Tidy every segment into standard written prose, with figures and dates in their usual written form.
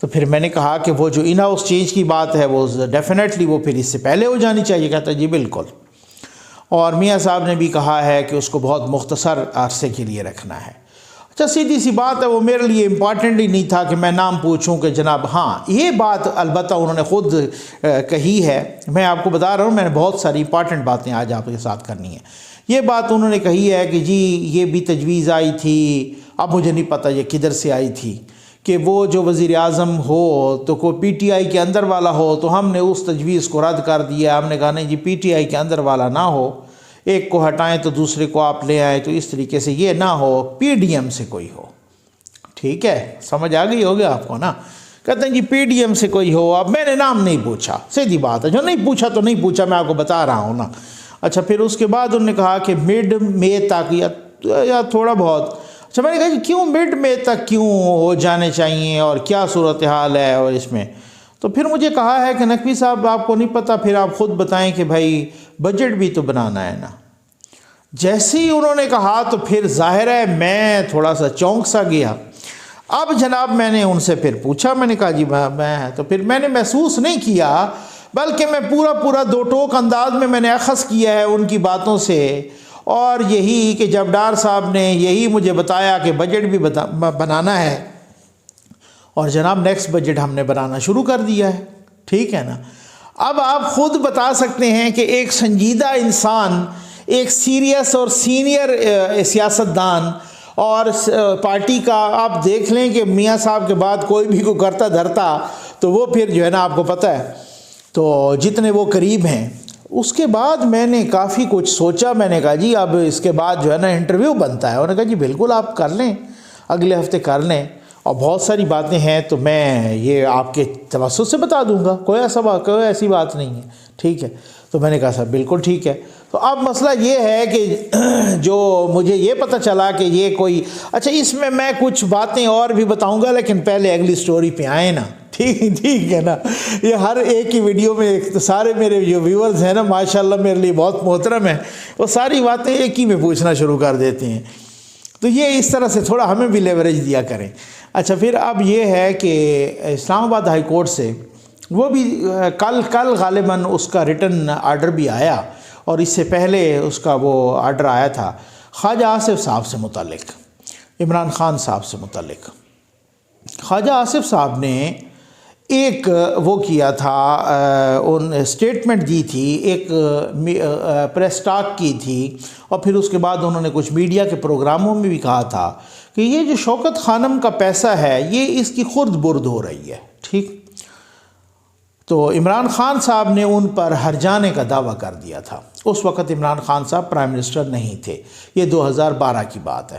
تو پھر میں نے کہا کہ وہ جو ان ہاؤس چینج کی بات ہے وہ ڈیفینیٹلی وہ پھر اس سے پہلے ہو جانی چاہیے. کہتا ہے جی بالکل. اور میاں صاحب نے بھی کہا ہے کہ اس کو بہت مختصر عرصے کے لیے رکھنا ہے. اچھا سیدھی سی بات ہے, وہ میرے لیے امپارٹنٹ ہی نہیں تھا کہ میں نام پوچھوں کہ جناب. ہاں یہ بات البتہ انہوں نے خود کہی ہے, میں آپ کو بتا رہا ہوں, میں نے بہت ساری امپارٹنٹ باتیں آج آپ کے ساتھ کرنی ہیں. یہ بات انہوں نے کہی ہے کہ جی یہ بھی تجویز آئی تھی, اب مجھے نہیں پتہ یہ کدھر سے آئی تھی, کہ وہ جو وزیر اعظم ہو تو کوئی پی ٹی آئی کے اندر والا ہو, تو ہم نے اس تجویز کو رد کر دیا. ہم نے کہا نہیں جی پی ٹی آئی کے اندر والا نہ ہو, ایک کو ہٹائیں تو دوسرے کو آپ لے آئیں, تو اس طریقے سے یہ نہ ہو, پی ڈی ایم سے کوئی ہو. ٹھیک ہے, سمجھ آ گئی ہوگی آپ کو نا. کہتے ہیں جی پی ڈی ایم سے کوئی ہو. اب میں نے نام نہیں پوچھا, سیدھی بات ہے, جو نہیں پوچھا تو نہیں پوچھا, میں آپ کو بتا رہا ہوں نا. اچھا پھر اس کے بعد انہوں نے کہا کہ مڈ مے تک یا تھوڑا بہت. اچھا میں نے کہا جی کیوں مڈ مے تک کیوں ہو جانے چاہیے اور کیا صورتحال ہے اور اس میں. تو پھر مجھے کہا ہے کہ نقوی صاحب آپ کو نہیں پتہ, پھر آپ خود بتائیں کہ بھائی بجٹ بھی تو بنانا ہے نا. جیسے ہی انہوں نے کہا تو پھر ظاہر ہے میں تھوڑا سا چونک سا گیا. اب جناب میں نے ان سے پھر پوچھا, میں نے کہا جی میں, تو پھر میں نے محسوس نہیں کیا بلکہ میں پورا دو ٹوک انداز میں نے اخذ کیا ہے ان کی باتوں سے. اور یہی کہ جب ڈار صاحب نے یہی مجھے بتایا کہ بجٹ بھی بنانا ہے, اور جناب نیکسٹ بجٹ ہم نے بنانا شروع کر دیا ہے. ٹھیک ہے نا. اب آپ خود بتا سکتے ہیں کہ ایک سنجیدہ انسان, ایک سیریس اور سینئر سیاستدان اور پارٹی کا, آپ دیکھ لیں کہ میاں صاحب کے بعد کوئی بھی کو کرتا دھرتا تو وہ پھر جو ہے نا آپ کو پتہ ہے تو جتنے وہ قریب ہیں. اس کے بعد میں نے کافی کچھ سوچا, میں نے کہا جی اب اس کے بعد جو ہے نا انٹرویو بنتا ہے. انہوں نے کہا جی بالکل آپ کر لیں, اگلے ہفتے کر لیں, اور بہت ساری باتیں ہیں تو میں یہ آپ کے توسط سے بتا دوں گا, کوئی ایسی بات نہیں ہے. ٹھیک ہے. تو میں نے کہا صاحب بالکل ٹھیک ہے. تو اب مسئلہ یہ ہے کہ جو مجھے یہ پتہ چلا کہ یہ کوئی, اچھا اس میں کچھ باتیں اور بھی بتاؤں گا, لیکن پہلے اگلی سٹوری پہ آئیں نا. ٹھیک ہے نا. یہ ہر ایک ہی ویڈیو میں سارے میرے جو ویورز ہیں نا ماشاءاللہ میرے لیے بہت محترم ہیں, وہ ساری باتیں ایک ہی میں پوچھنا شروع کر دیتے ہیں. تو یہ اس طرح سے تھوڑا ہمیں بھی لیوریج دیا کریں. اچھا پھر اب یہ ہے کہ اسلام آباد ہائی کورٹ سے وہ بھی کل غالباً اس کا ریٹن آرڈر بھی آیا, اور اس سے پہلے اس کا وہ آرڈر آیا تھا خواجہ آصف صاحب سے متعلق, عمران خان صاحب سے متعلق. خواجہ آصف صاحب نے ایک وہ کیا تھا, ان اسٹیٹمنٹ دی تھی, ایک پریس ٹاک کی تھی, اور پھر اس کے بعد انہوں نے کچھ میڈیا کے پروگراموں میں بھی کہا تھا کہ یہ جو شوکت خانم کا پیسہ ہے یہ اس کی خرد برد ہو رہی ہے. ٹھیک. تو عمران خان صاحب نے ان پر ہرجانے کا دعویٰ کر دیا تھا. اس وقت عمران خان صاحب پرائم منسٹر نہیں تھے, یہ 2012 کی بات ہے.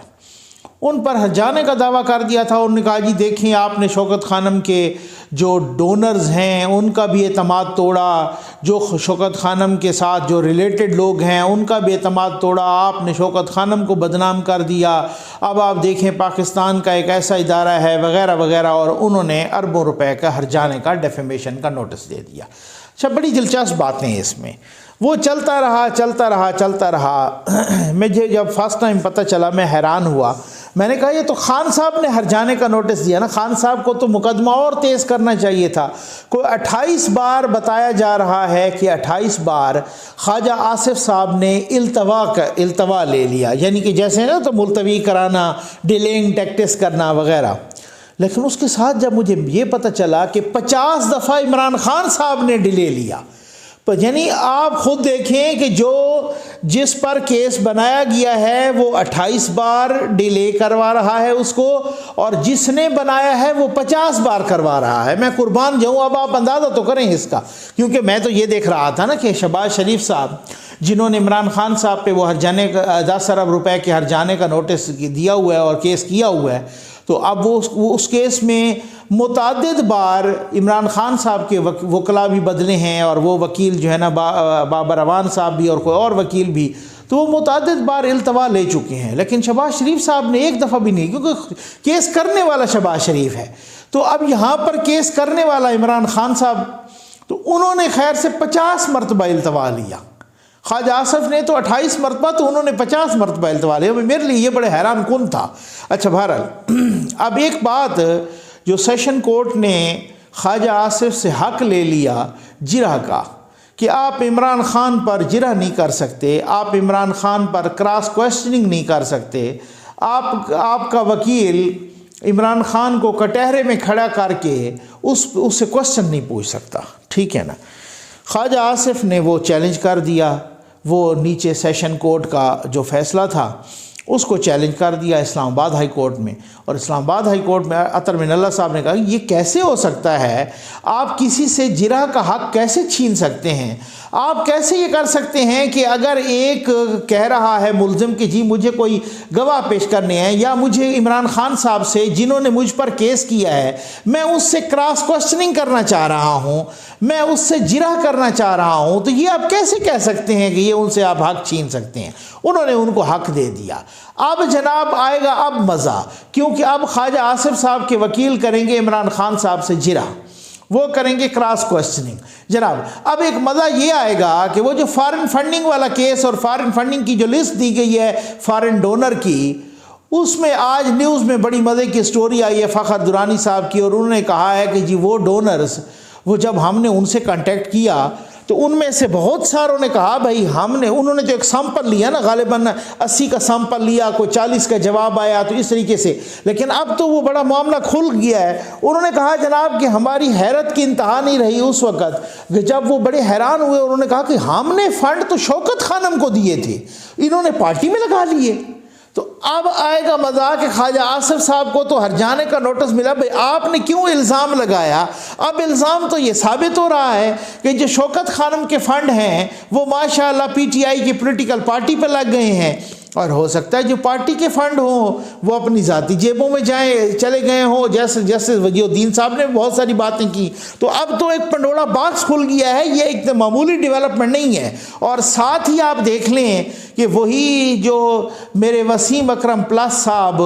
ان پر ہرجانے کا دعویٰ کر دیا تھا. انہوں نے کہا جی دیکھیں آپ نے شوکت خانم کے جو ڈونرز ہیں ان کا بھی اعتماد توڑا, جو شوکت خانم کے ساتھ جو ریلیٹڈ لوگ ہیں ان کا بھی اعتماد توڑا, آپ نے شوکت خانم کو بدنام کر دیا. اب آپ دیکھیں پاکستان کا ایک ایسا ادارہ ہے وغیرہ وغیرہ, اور انہوں نے اربوں روپے کا ہرجانے کا ڈیفیمیشن کا نوٹس دے دیا. اچھا بڑی دلچسپ باتیں ہیں اس میں. وہ چلتا رہا. مجھے جب فرسٹ ٹائم پتہ چلا میں حیران ہوا. میں نے کہا یہ تو خان صاحب نے ہرجانے کا نوٹس دیا نا, خان صاحب کو تو مقدمہ اور تیز کرنا چاہیے تھا. کوئی 28 بار بتایا جا رہا ہے کہ 28 بار خواجہ آصف صاحب نے التوا لے لیا, یعنی کہ جیسے نا تو ملتوی کرانا, ڈیلینگ ٹیکٹس کرنا وغیرہ. لیکن اس کے ساتھ جب مجھے یہ پتہ چلا کہ 50 دفعہ عمران خان صاحب نے ڈیلے لیا, یعنی آپ خود دیکھیں کہ جس پر کیس بنایا گیا ہے وہ 28 بار ڈیلے کروا رہا ہے اس کو, اور جس نے بنایا ہے وہ 50 بار کروا رہا ہے. میں قربان جاؤں, اب آپ اندازہ تو کریں اس کا, کیونکہ میں تو یہ دیکھ رہا تھا نا کہ شہباز شریف صاحب جنہوں نے عمران خان صاحب پہ وہ ہرجانے کا 10 ارب روپے کے ہرجانے کا نوٹس دیا ہوا ہے اور کیس کیا ہوا ہے, تو اب وہ اس کیس میں متعدد بار عمران خان صاحب کے وکلاء بھی بدلے ہیں, اور وہ وکیل جو ہے نا بابر اعوان صاحب بھی اور کوئی اور وکیل بھی, تو وہ متعدد بار التوا لے چکے ہیں. لیکن شہباز شریف صاحب نے ایک دفعہ بھی نہیں, کیونکہ کیس کرنے والا شہباز شریف ہے. تو اب یہاں پر کیس کرنے والا عمران خان صاحب, تو انہوں نے خیر سے 50 مرتبہ التوا لیا. خواجہ آصف نے تو 28 مرتبہ, تو انہوں نے 50 مرتبہ التوا لیا. میرے لیے یہ بڑے حیران کن تھا. اچھا بہرحال اب ایک بات جو سیشن کورٹ نے خواجہ آصف سے حق لے لیا جرح کا کہ آپ عمران خان پر جرح نہیں کر سکتے، آپ عمران خان پر کراس کویسچننگ نہیں کر سکتے، آپ کا وکیل عمران خان کو کٹہرے میں کھڑا کر کے اس سے کویسچن نہیں پوچھ سکتا، ٹھیک ہے نا۔ خواجہ آصف نے وہ چیلنج کر دیا، وہ نیچے سیشن کورٹ کا جو فیصلہ تھا اس کو چیلنج کر دیا اسلام آباد ہائی کورٹ میں، اور اسلام آباد ہائی کورٹ میں عطر من اللہ صاحب نے کہا یہ کیسے ہو سکتا ہے، آپ کسی سے جرح کا حق کیسے چھین سکتے ہیں، آپ کیسے یہ کر سکتے ہیں کہ اگر ایک کہہ رہا ہے ملزم کہ جی مجھے کوئی گواہ پیش کرنے ہیں، یا مجھے عمران خان صاحب سے جنہوں نے مجھ پر کیس کیا ہے میں اس سے کراس کویسچننگ کرنا چاہ رہا ہوں، میں اس سے جرح کرنا چاہ رہا ہوں، تو یہ آپ کیسے کہہ سکتے ہیں کہ یہ ان سے آپ حق چھین سکتے ہیں؟ انہوں نے ان کو حق دے دیا۔ اب جناب آئے گا اب مزہ، کیونکہ اب خواجہ آصف صاحب کے وکیل کریں گے عمران خان صاحب سے جرح، وہ کریں گے کراس کویسچننگ۔ جناب اب ایک مزہ یہ آئے گا کہ وہ جو فارن فنڈنگ والا کیس اور فارن فنڈنگ کی جو لسٹ دی گئی ہے فارن ڈونر کی، اس میں آج نیوز میں بڑی مزے کی سٹوری آئی ہے فخر درانی صاحب کی، اور انہوں نے کہا ہے کہ جی وہ ڈونرز، وہ جب ہم نے ان سے کانٹیکٹ کیا تو ان میں سے بہت ساروں نے کہا بھائی انہوں نے جو ایک سیمپل لیا نا، غالباً 80 کا سیمپل لیا، کوئی 40 کا جواب آیا، تو اس طریقے سے، لیکن اب تو وہ بڑا معاملہ کھل گیا ہے۔ انہوں نے کہا جناب کہ ہماری حیرت کی انتہا نہیں رہی اس وقت جب وہ بڑے حیران ہوئے، انہوں نے کہا کہ ہم نے فنڈ تو شوکت خانم کو دیے تھے، انہوں نے پارٹی میں لگا لیے۔ تو اب آئے گا مزہ کہ خواجہ آصف صاحب کو تو ہر جانے کا نوٹس ملا، بھئی آپ نے کیوں الزام لگایا؟ اب الزام تو یہ ثابت ہو رہا ہے کہ جو شوکت خانم کے فنڈ ہیں وہ ماشاءاللہ پی ٹی آئی کی پولیٹیکل پارٹی پہ لگ گئے ہیں، اور ہو سکتا ہے جو پارٹی کے فنڈ ہوں وہ اپنی ذاتی جیبوں میں چلے گئے ہوں، جیسے وجیہ الدین صاحب نے بہت ساری باتیں کی۔ تو اب تو ایک پنڈورا باکس کھل گیا ہے، یہ ایک معمولی ڈیولپمنٹ نہیں ہے۔ اور ساتھ ہی آپ دیکھ لیں کہ وہی جو میرے وسیم اکرم پلس صاحب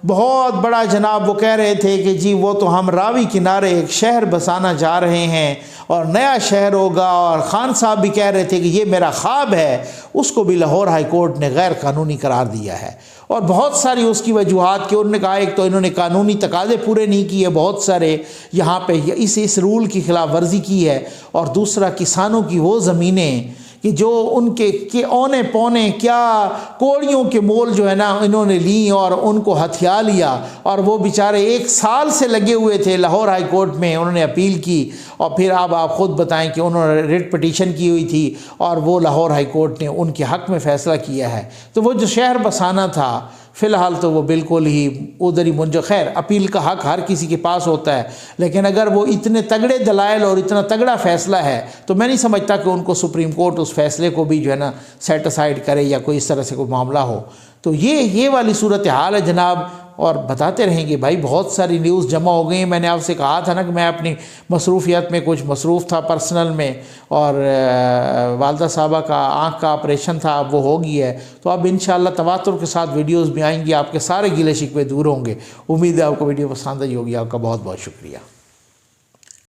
بہت بڑا جناب، وہ کہہ رہے تھے کہ جی وہ تو ہم راوی کنارے ایک شہر بسانا جا رہے ہیں اور نیا شہر ہوگا، اور خان صاحب بھی کہہ رہے تھے کہ یہ میرا خواب ہے، اس کو بھی لاہور ہائی کورٹ نے غیر قانونی قرار دیا ہے، اور بہت ساری اس کی وجوہات کہ انہوں نے کہا ایک تو انہوں نے قانونی تقاضے پورے نہیں کیے بہت سارے یہاں پہ، اس رول کی خلاف ورزی کی ہے، اور دوسرا کسانوں کی وہ زمینیں کہ جو ان کے اونے پونے کیا کوڑیوں کے مول جو ہے نا انہوں نے لی اور ان کو ہتھیا لیا، اور وہ بیچارے 1 سال سے لگے ہوئے تھے لاہور ہائی کورٹ میں، انہوں نے اپیل کی، اور پھر اب آپ خود بتائیں کہ انہوں نے ریٹ پٹیشن کی ہوئی تھی، اور وہ لاہور ہائی کورٹ نے ان کے حق میں فیصلہ کیا ہے۔ تو وہ جو شہر بسانا تھا فی الحال تو وہ بالکل ہی ادھر ہی منجو، خیر اپیل کا حق ہر کسی کے پاس ہوتا ہے، لیکن اگر وہ اتنے تگڑے دلائل اور اتنا تگڑا فیصلہ ہے تو میں نہیں سمجھتا کہ ان کو سپریم کورٹ اس فیصلے کو بھی جو ہے نا سیٹ اسائڈ کرے یا کوئی اس طرح سے کوئی معاملہ ہو۔ تو یہ والی صورتحال ہے جناب، اور بتاتے رہیں گے بھائی، بہت ساری نیوز جمع ہو گئی ہیں۔ میں نے آپ سے کہا تھا نا کہ میں اپنی مصروفیت میں کچھ مصروف تھا پرسنل میں، اور والدہ صاحبہ کا آنکھ کا آپریشن تھا، اب وہ ہو گئی ہے، تو اب انشاءاللہ تواتر کے ساتھ ویڈیوز بھی آئیں گی، آپ کے سارے گلے شکوے دور ہوں گے۔ امید ہے آپ کو ویڈیو پسند آئی ہوگی۔ آپ کا بہت بہت شکریہ۔